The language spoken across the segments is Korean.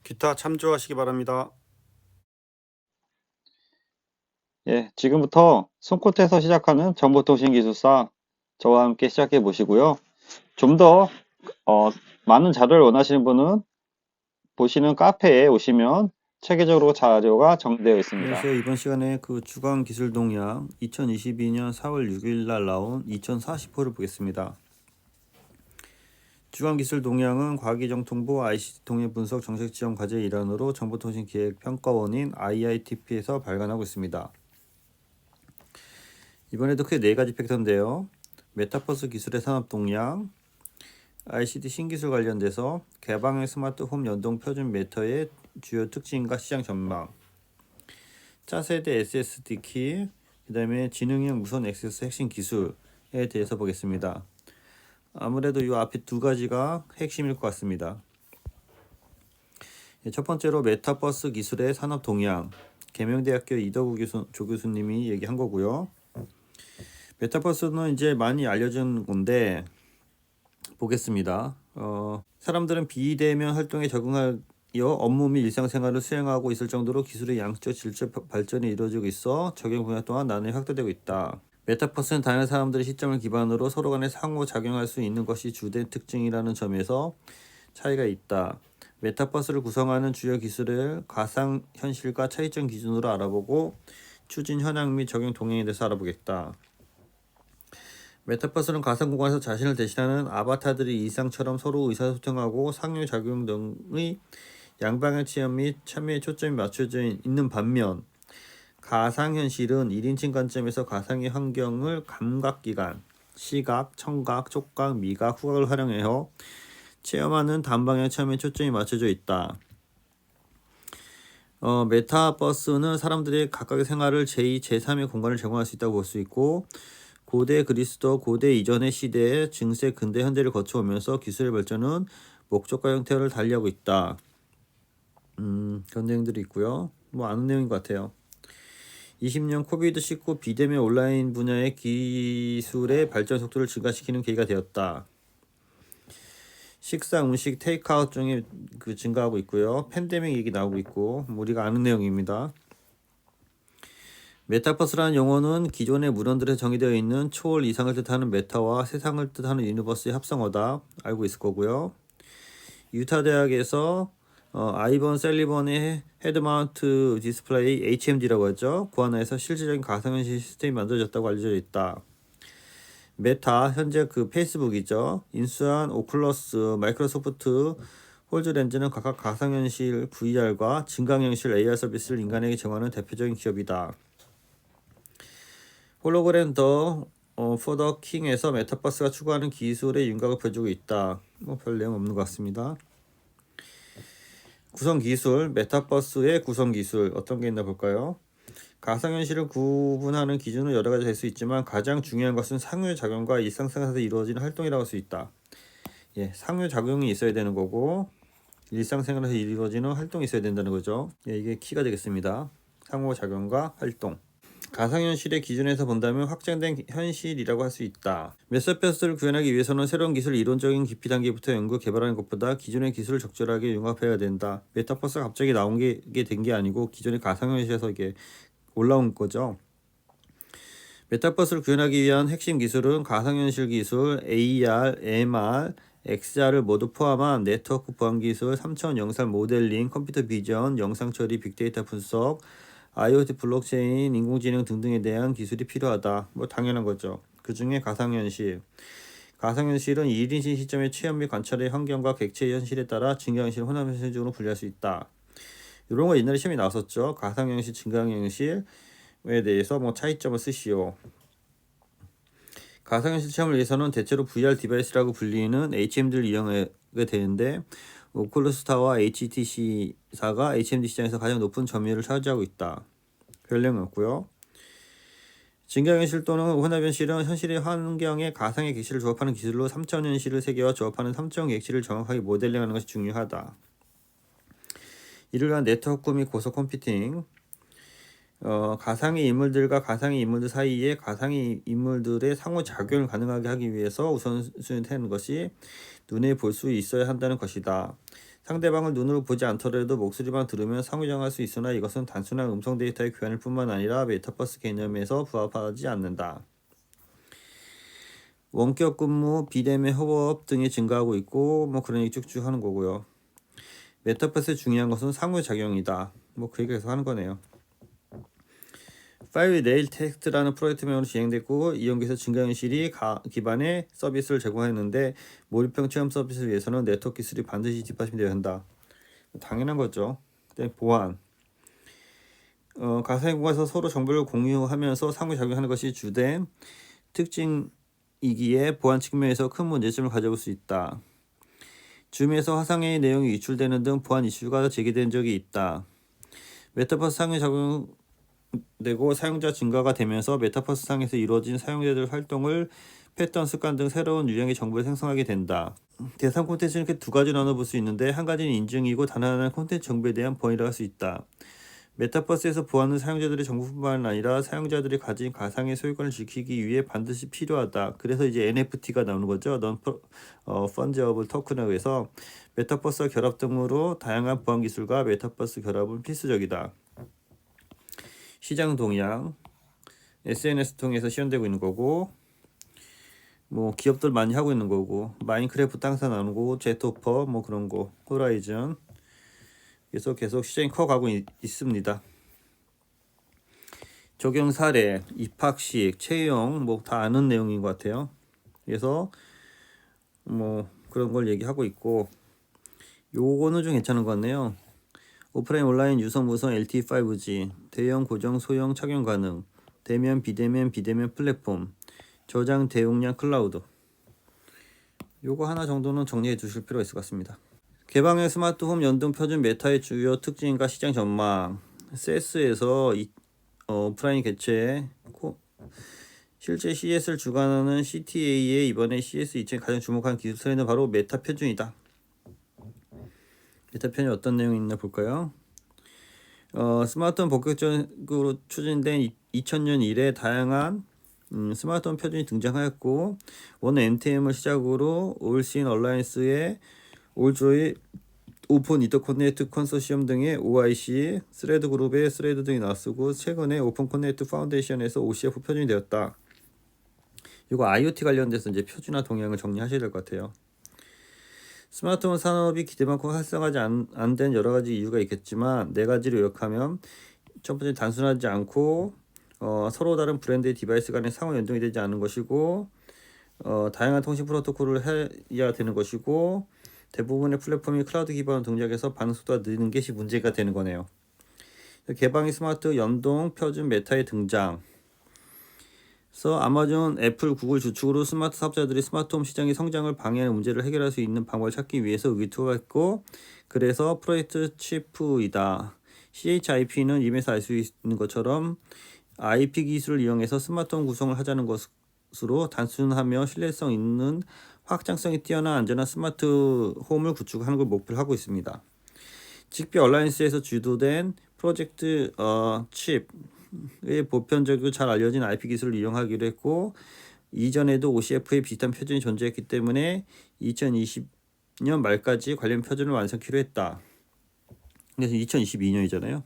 기타 참조하시기 바랍니다. 예, 지금부터 손끝에서 시작하는 정보통신기술사 저와 함께 시작해 보시고요. 좀 더 많은 자료를 원하시는 분은 보시는 카페에 오시면 체계적으로 자료가 정리되어 있습니다. 안녕하세요. 이번 시간에 그 주간 기술 동향 2022년 4월 6일 날 나온 2040호를 보겠습니다. 주간 기술 동향은 과기정통부 ICT 통일 분석 정책 지원 과제의 일환으로 정보통신기획평가원인 IITP에서 발간하고 있습니다. 이번에도 크게 4가지 팩터인데요. 메타버스 기술의 산업 동향, ICT 신기술 관련돼서 개방형 스마트홈 연동 표준 메타의 주요 특징과 시장 전망, 차세대 SSD 키, 그 다음에 지능형 무선 액세스 핵심 기술에 대해서 보겠습니다. 아무래도 이 앞에 2가지가 핵심일 것 같습니다. 첫 번째로 메타버스 기술의 산업 동향, 계명대학교 이덕우 조교수님이 얘기한 거고요. 메타버스는 이제 많이 알려진 건데 보겠습니다. 사람들은 비대면 활동에 적응하여 업무 및 일상생활을 수행하고 있을 정도로 기술의 양적 질적 발전이 이루어지고 있어 적용 분야 또한 나날이 확대되고 있다. 메타버스는 다양한 사람들의 시점을 기반으로 서로 간에 상호작용할 수 있는 것이 주된 특징이라는 점에서 차이가 있다. 메타버스를 구성하는 주요 기술을 가상현실과 차이점 기준으로 알아보고 추진 현황 및 적용 동향에 대해서 알아보겠다. 메타버스는 가상 공간에서 자신을 대신하는 아바타들이 일상처럼 서로 의사소통하고 상호작용 등의 양방향 체험 및 참여에 초점이 맞춰져 있는 반면 가상현실은 1인칭 관점에서 가상의 환경을 감각기관, 시각, 청각, 촉각, 미각, 후각을 활용하여 체험하는 단방향 체험에 초점이 맞춰져 있다. 메타버스는 사람들의 각각의 생활을 제2, 제3의 공간을 제공할 수 있다고 볼 수 있고 고대 그리스도 고대 이전의 시대에 증세 근대 현대를 거쳐오면서 기술의 발전은 목적과 형태를 달리하고 있다. 그런 내용들이 있고요. 뭐 아는 내용인 것 같아요. 20년 코비드-19 비대면 온라인 분야의 기술의 발전 속도를 증가시키는 계기가 되었다. 식사, 음식, 테이크아웃 중에 증가하고 있고요. 팬데믹 얘기 나오고 있고 우리가 아는 내용입니다. 메타버스라는 용어는 기존의 물건들에 정의되어 있는 초월 이상을 뜻하는 메타와 세상을 뜻하는 유니버스의 합성어다. 알고 있을 거고요. 유타 대학에서 아이번 셀리번의 헤드마운트 디스플레이 HMD라고 하죠. 그 하나에서 실질적인 가상현실 시스템이 만들어졌다고 알려져 있다. 메타, 현재 페이스북이죠. 인수한 오클러스, 마이크로소프트, 홀즈렌즈는 각각 가상현실 VR과 증강현실 AR 서비스를 인간에게 제공하는 대표적인 기업이다. 홀로그램 포더 킹에서 메타버스가 추구하는 기술의 윤곽을 보여주고 있다. 별 내용 없는 것 같습니다. 구성기술, 메타버스의 구성기술 어떤 게 있나 볼까요? 가상현실을 구분하는 기준은 여러 가지 될 수 있지만 가장 중요한 것은 상호작용과 일상생활에서 이루어지는 활동이라고 할 수 있다. 상호작용이 있어야 되는 거고 일상생활에서 이루어지는 활동이 있어야 된다는 거죠. 이게 키가 되겠습니다. 상호작용과 활동. 가상현실의 기준에서 본다면 확장된 현실이라고 할 수 있다. 메타버스를 구현하기 위해서는 새로운 기술 이론적인 깊이 단계부터 연구 개발하는 것보다 기존의 기술을 적절하게 융합해야 된다. 메타버스가 갑자기 나온 게 된 게 아니고 기존의 가상현실에서 이게 올라온 거죠. 메타버스를 구현하기 위한 핵심 기술은 가상현실 기술, AR, MR, XR을 모두 포함한 네트워크 보안 기술, 3차원 영상 모델링, 컴퓨터 비전, 영상 처리, 빅데이터 분석, IoT 블록체인, 인공지능 등등에 대한 기술이 필요하다. 당연한 거죠. 그 중에 가상현실. 가상현실은 1인칭 시점의 체험 및 관찰의 환경과 객체 현실에 따라 증강현실, 혼합현실 중으로 분류할 수 있다. 이런 거 옛날에 시험에 나왔었죠. 가상현실, 증강현실에 대해서 차이점을 쓰시오. 가상현실 체험을 위해서는 대체로 VR 디바이스라고 불리는 HMD를 이용하게 되는데 오클러스타와 HTC사가 HMD 시장에서 가장 높은 점유율을 차지하고 있다. 별 내용 없고요. 증강현실 또는 혼합현실은 현실의 환경에 가상의 객체를 조합하는 기술로 3차원 현실을 세계와 조합하는 3차원 객체를 정확하게 모델링하는 것이 중요하다. 이를 위한 네트워크 및 고속 컴퓨팅, 가상의 인물들과 가상의 인물들 사이에 가상의 인물들의 상호작용을 가능하게 하기 위해서 우선순위되는 것이 눈에 볼 수 있어야 한다는 것이다. 상대방을 눈으로 보지 않더라도 목소리만 들으면 상호작용할 수 있으나 이것은 단순한 음성 데이터의 교환일 뿐만 아니라 메타버스 개념에서 부합하지 않는다. 원격 근무, 비대면 협업 등이 증가하고 있고 뭐 그런 얘기 쭉쭉 하는 거고요. 메타버스의 중요한 것은 상호작용이다. 뭐 그 얘기 계속 하는 거네요. 5 네일 텍스트라는 프로젝트명으로 진행됐고 이용기에서 증강현실이 기반의 서비스를 제공했는데 몰입형 체험 서비스를 위해서는 네트워크 기술이 반드시 뒷받침이 되어야 한다. 당연한 거죠. 보안. 가상의 공간에서 서로 정보를 공유하면서 상호작용하는 것이 주된 특징이기에 보안 측면에서 큰 문제점을 가져올 수 있다. 줌에서 화상회의 내용이 유출되는 등 보안 이슈가 제기된 적이 있다. 메타버스 상호작용되고 사용자 증가가 되면서 메타버스 상에서 이루어진 사용자들 활동을 패턴, 습관 등 새로운 유형의 정보를 생성하게 된다. 대상 콘텐츠는 이렇게 두 가지로 나눠볼 수 있는데 한 가지는 인증이고 다른 하나는 콘텐츠 정보에 대한 보안이라고 할 수 있다. 메타버스에서 보안은 사용자들의 정보뿐만 아니라 사용자들이 가진 가상의 소유권을 지키기 위해 반드시 필요하다. 그래서 이제 NFT가 나오는 거죠. Non-fungible token이라고 해서 메타버스와 결합 등으로 다양한 보안 기술과 메타버스 결합은 필수적이다. 시장 동향, SNS 통해서 시연되고 있는 거고 뭐 기업들 많이 하고 있는 거고 마인크래프트 항상 나오는 거고 제트오퍼 뭐 그런 거 호라이즌 그래서 계속 시장이 커가고 있습니다. 적용 사례, 입학식, 채용 뭐 다 아는 내용인 것 같아요. 그래서 뭐 그런 걸 얘기하고 있고 요거는 좀 괜찮은 것 같네요. 오프라인 온라인 유선 무선 LTE 5G 대형 고정 소형 착용 가능 대면 비대면 플랫폼 저장 대용량 클라우드 요거 하나 정도는 정리해 두실 필요가 있을 것 같습니다. 개방형 스마트홈 연동 표준 메타의 주요 특징과 시장 전망 CES에서 오프라인 개최 실제 CES를 주관하는 CTA의 이번에 CES 2000 가장 주목한 기술 트렌드는 바로 메타 표준이다. 메타 표준이 어떤 내용이 있나 볼까요? 스마트폰 본격적으로 추진된 2000년 이래 다양한 스마트폰 표준이 등장하였고 원 NTM을 시작으로 올신 얼라이언스의 올조이 오픈 인터커넥트 컨소시엄 등의 OIC, 스레드 그룹의 스레드 등이 나왔고 최근에 오픈 커넥트 파운데이션에서 OCF 표준이 되었다. 이거 IoT 관련돼서 이제 표준화 동향을 정리하셔야 될 것 같아요. 스마트폰 산업이 기대만큼 활성화하지 안 된 여러 가지 이유가 있겠지만 네 가지로 요약하면 첫 번째 단순하지 않고 서로 다른 브랜드의 디바이스 간의 상호 연동이 되지 않은 것이고 다양한 통신 프로토콜을 해야 되는 것이고 대부분의 플랫폼이 클라우드 기반으로 동작해서 반응 속도가 느는 것이 문제가 되는 거네요. 개방의 스마트 연동 표준 메타의 등장. 그래서 아마존, 애플, 구글 주축으로 스마트 사업자들이 스마트홈 시장의 성장을 방해하는 문제를 해결할 수 있는 방법을 찾기 위해서 의기투합했고 그래서 프로젝트 치프이다. CHIP는 이름에서 알 수 있는 것처럼 IP 기술을 이용해서 스마트홈 구성을 하자는 것으로 단순하며 신뢰성 있는 확장성이 뛰어난 안전한 스마트 홈을 구축하는 걸 목표로 하고 있습니다. 직비 얼라이언스에서 주도된 프로젝트 칩의 보편적이고 잘 알려진 IP 기술을 이용하기로 했고 이전에도 OCF의 비슷한 표준이 존재했기 때문에 2020년 말까지 관련 표준을 완성키로 했다. 그래서 2022년이잖아요.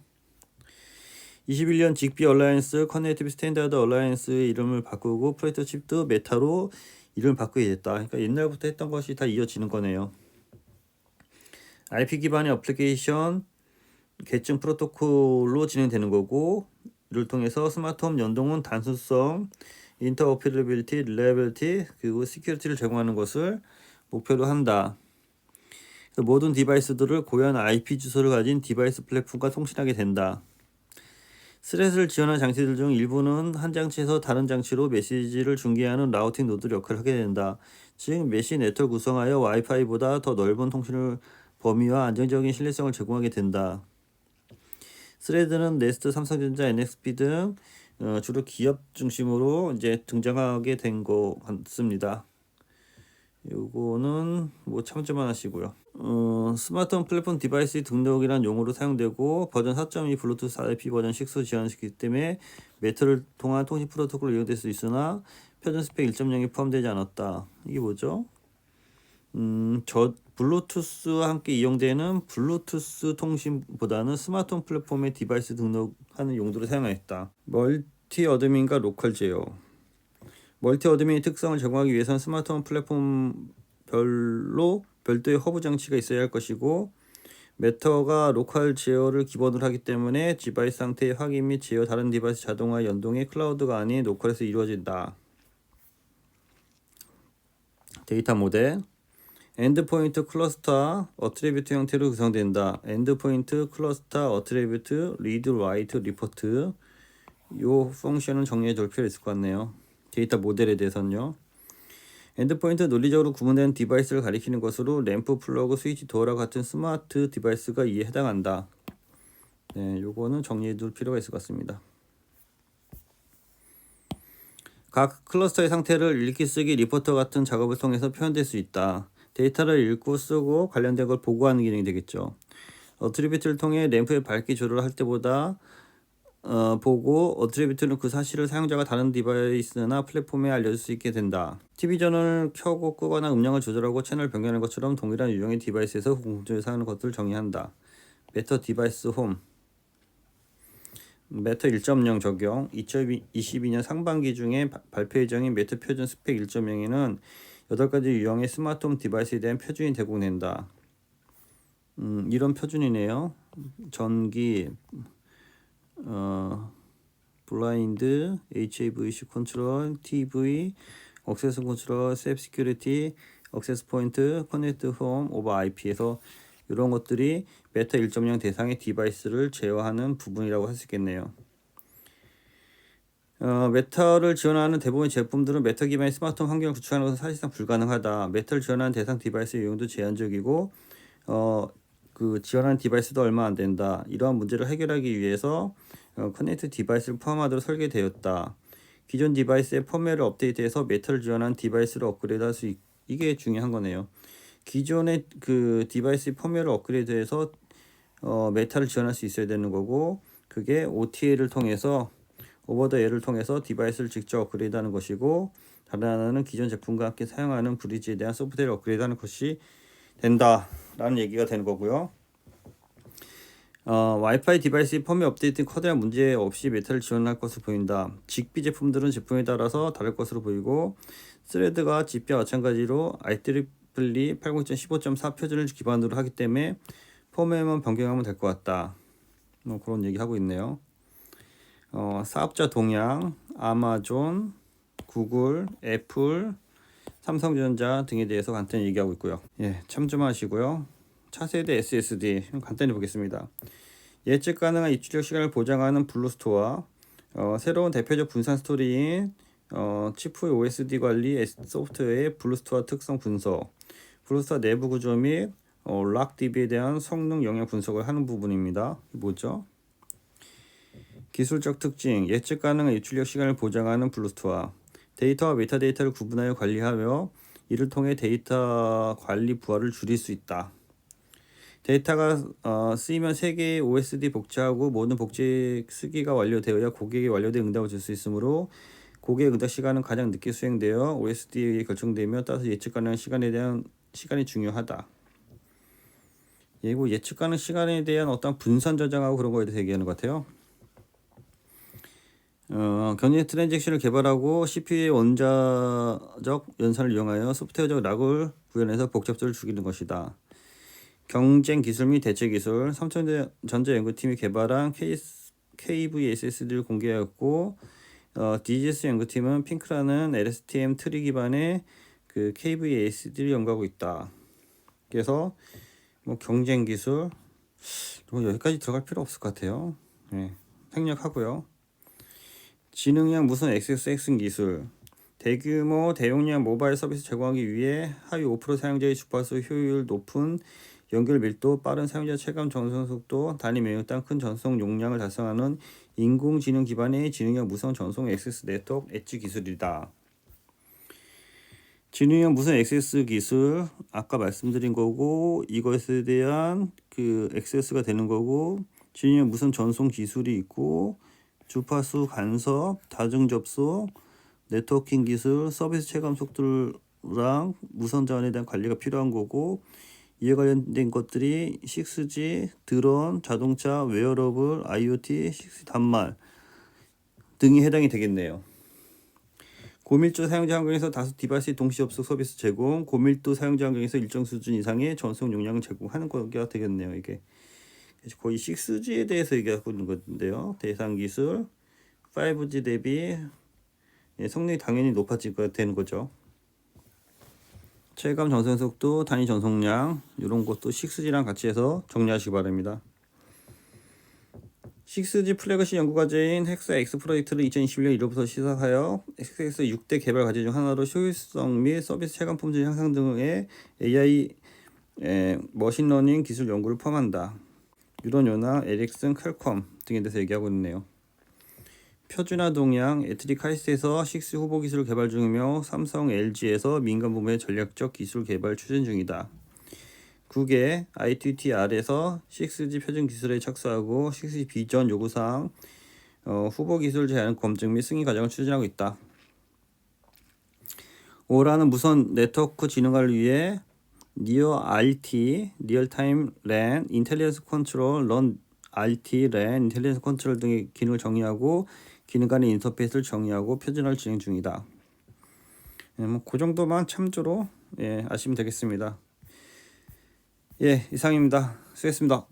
21년 직비 얼라이언스 커넥티브 스탠다드 얼라이언스의 이름을 바꾸고 프로젝트 칩도 메타로 이름을 바꾸게 됐다. 그러니까 옛날부터 했던 것이 다 이어지는 거네요. IP 기반의 어플리케이션 계층 프로토콜로 진행되는 거고 이를 통해서 스마트홈 연동은 단순성, 인터오퍼레이빌리티, 릴레이빌리티 그리고 시큐리티를 제공하는 것을 목표로 한다. 모든 디바이스들을 고유한 IP 주소를 가진 디바이스 플랫폼과 통신하게 된다. 스렛을 지원한 장치들 중 일부는 한 장치에서 다른 장치로 메시지를 중계하는 라우팅 노드 역할을 하게 된다. 즉 메시 네트워크 구성하여 와이파이보다 더 넓은 통신을 범위와 안정적인 신뢰성을 제공하게 된다. 스레드는 네스트, 삼성전자, NXP 등 주로 기업 중심으로 이제 등장하게 된 것 같습니다. 요거는 뭐 참조만 하시고요. 스마트폰 플랫폼 디바이스 등록이란 용어로 사용되고 버전 4.2 블루투스 IP 버전 6 지원시키기 때문에 메타를 통한 통신 프로토콜을 이용될 수 있으나 표준 스펙 1.0이 포함되지 않았다. 이게 뭐죠? 블루투스와 함께 이용되는 블루투스 통신보다는 스마트폰 플랫폼에 디바이스 등록하는 용도로 사용하였다. 멀티 어드민과 로컬 제어. 멀티 어드민의 특성을 제공하기 위해서는 스마트폰 플랫폼 별도의 허브 장치가 있어야 할 것이고, 매터가 로컬 제어를 기본으로 하기 때문에 디바이스 상태의 확인 및 제어 다른 디바이스 자동화 연동이 클라우드가 아닌 로컬에서 이루어진다. 데이터 모델. 엔드포인트 클러스터 어트리뷰트 형태로 구성된다. 엔드포인트 클러스터 어트리뷰트 리드 라이트 리포트. 요 펑션은 정리해 둘 필요 있을 것 같네요. 데이터 모델에 대해서는요. 엔드포인트 논리적으로 구분된 디바이스를 가리키는 것으로 램프, 플러그, 스위치, 도어와 같은 스마트 디바이스가 이에 해당한다. 네, 요거는 정리해 둘 필요가 있을 것 같습니다. 각 클러스터의 상태를 읽기 쓰기 리포터 같은 작업을 통해서 표현될 수 있다. 데이터를 읽고 쓰고 관련된 걸 보고하는 기능이 되겠죠. 어트리뷰트를 통해 램프의 밝기 조절을 할 때보다 보고 어트리뷰트는 그 사실을 사용자가 다른 디바이스나 플랫폼에 알려줄 수 있게 된다. TV전원을 켜고 끄거나 음량을 조절하고 채널 변경하는 것처럼 동일한 유형의 디바이스에서 공조에 사용하는 것들을 정의한다. 메터 디바이스 홈. 메터 1.0 적용. 2022년 상반기 중에 발표 예정인 메터 표준 스펙 1.0에는 8가지 유형의 스마트홈 디바이스에 대한 표준이 제공된다. 이런 표준이네요. 전기, 블라인드, HAVC 컨트롤, TV, 액세스 컨트롤, 셉 시큐리티, 액세스 포인트, 커넥트 홈, 오버 IP에서 이런 것들이 메타 1.0 대상의 디바이스를 제어하는 부분이라고 할 수 있겠네요. 메타를 지원하는 대부분의 제품들은 메타 기반의 스마트홈 환경을 구축하는 것은 사실상 불가능하다. 메타를 지원하는 대상 디바이스의 유형도 제한적이고 그 지원하는 디바이스도 얼마 안 된다. 이러한 문제를 해결하기 위해서 커넥트 디바이스를 포함하도록 설계되었다. 기존 디바이스의 펌웨어를 업데이트해서 메타를 지원하는 디바이스를 업그레이드할 수 이게 중요한 거네요. 기존의 그 디바이스 펌웨어를 업그레이드해서 메타를 지원할 수 있어야 되는 거고, 그게 OTA를 통해서 오버 더 에어를 통해서 디바이스를 직접 업그레이드하는 것이고, 다른 하나는 기존 제품과 함께 사용하는 브리지에 대한 소프트웨어를 업그레이드하는 것이 된다라는 얘기가 되는 거고요. 와이파이 디바이스 펌웨어 업데이트는 커다란 문제 없이 메타를 지원할 것으로 보인다. 직비 제품들은 제품에 따라서 다를 것으로 보이고, 스레드가 직비와 마찬가지로 IEEE 80.15.4 표준을 기반으로 하기 때문에 펌웨어만 변경하면 될 것 같다. 그런 얘기 하고 있네요. 사업자 동향, 아마존, 구글, 애플, 삼성전자 등에 대해서 간단히 얘기하고 있고요. 예, 참 좀 하시고요. 차세대 SSD 간단히 보겠습니다. 예측 가능한 입출력 시간을 보장하는 블루스토어, 새로운 대표적 분산 스토리인 치프 OSD 관리 소프트웨어의 블루스토어 특성 분석, 블루스토어 내부 구조 및 락DB에 대한 성능 영향 분석을 하는 부분입니다. 뭐죠? 기술적 특징, 예측 가능한 입출력 시간을 보장하는 블루스토어, 데이터와 메타데이터를 구분하여 관리하며 이를 통해 데이터 관리 부하를 줄일 수 있다. 데이터가 쓰이면 3개의 OSD 복제하고 모든 복제 쓰기가 완료되어야 고객이 완료된 응답을 줄 수 있으므로 고객의 응답 시간은 가장 늦게 수행되어 OSD에 결정되며 따라서 예측 가능한 시간에 대한 시간이 중요하다. 그리고 예측 가능 시간에 대한 어떤 분산 저장하고 그런 거에 대해서 얘기하는 것 같아요. 견인 트랜잭션을 개발하고 CPU의 원자적 연산을 이용하여 소프트웨어적 락을 구현해서 복잡도를 죽이는 것이다. 경쟁 기술 및 대체 기술, 삼성전자 연구팀이 개발한 KVSSD를 공개하였고, DGS 연구팀은 핑크라는 LSTM 트리 기반의 그 KVSD를 연구하고 있다. 그래서 뭐 경쟁 기술, 뭐 여기까지 들어갈 필요 없을 것 같아요. 네, 생략하고요. 지능형 무선 XXX 기술, 대규모 대용량 모바일 서비스 제공하기 위해 하위 5% 사용자의 주파수 효율 높은 연결 밀도, 빠른 사용자 체감 전송 속도, 단위 명령당 큰 전송 용량을 달성하는 인공지능 기반의 지능형 무선 전송 액세스 네트워크 엣지 기술이다. 지능형 무선 액세스 기술, 아까 말씀드린 거고, 이것에 대한 그 액세스가 되는 거고, 지능형 무선 전송 기술이 있고, 주파수 간섭, 다중 접속, 네트워킹 기술, 서비스 체감 속도랑 무선 자원에 대한 관리가 필요한 거고, 이에 관련된 것들이 6G, 드론, 자동차, 웨어러블, IoT, 6G 단말 등이 해당이 되겠네요. 고밀도 사용자 환경에서 다수 디바이스의 동시 접속 서비스 제공, 고밀도 사용자 환경에서 일정 수준 이상의 전송 용량을 제공하는 거가 되겠네요. 이게 거의 6G에 대해서 얘기하고 있는 건데요. 대상 기술, 5G 대비 성능이 당연히 높아지게 되는 거죠. 체감 전송 속도, 단위 전송량 이런 것도 6G랑 같이 해서 정리하시기 바랍니다. 6G 플래그십 연구과제인 헥사 X 프로젝트를 2021년 1월부터 시작하여 헥사 6대 개발 과제 중 하나로 효율성 및 서비스 체감 품질 향상 등의 AI 머신러닝 기술 연구를 포함한다. 유런요나, 에릭슨, 퀄컴 등에 대해서 얘기하고 있네요. 표준화 동향, 에트릭 하이스에서 6 후보 기술을 개발 중이며 삼성, LG에서 민간 부문의 전략적 기술 개발 추진 중이다. 국외 ITTR에서 6G 표준 기술에 착수하고 6G 비전 요구사항 후보 기술 제안 검증 및 승인 과정을 추진하고 있다. 올해는 무선 네트워크 진흥화를 위해 니어 RT, 리얼타임 랜, 인텔리전스 컨트롤, 런 RT 랜, 인텔리전스 컨트롤 등의 기능을 정의하고 기능 간의 인터페이스를 정의하고 표준화를 진행 중이다. 그 정도만 참조로 아시면 되겠습니다. 이상입니다. 수고했습니다.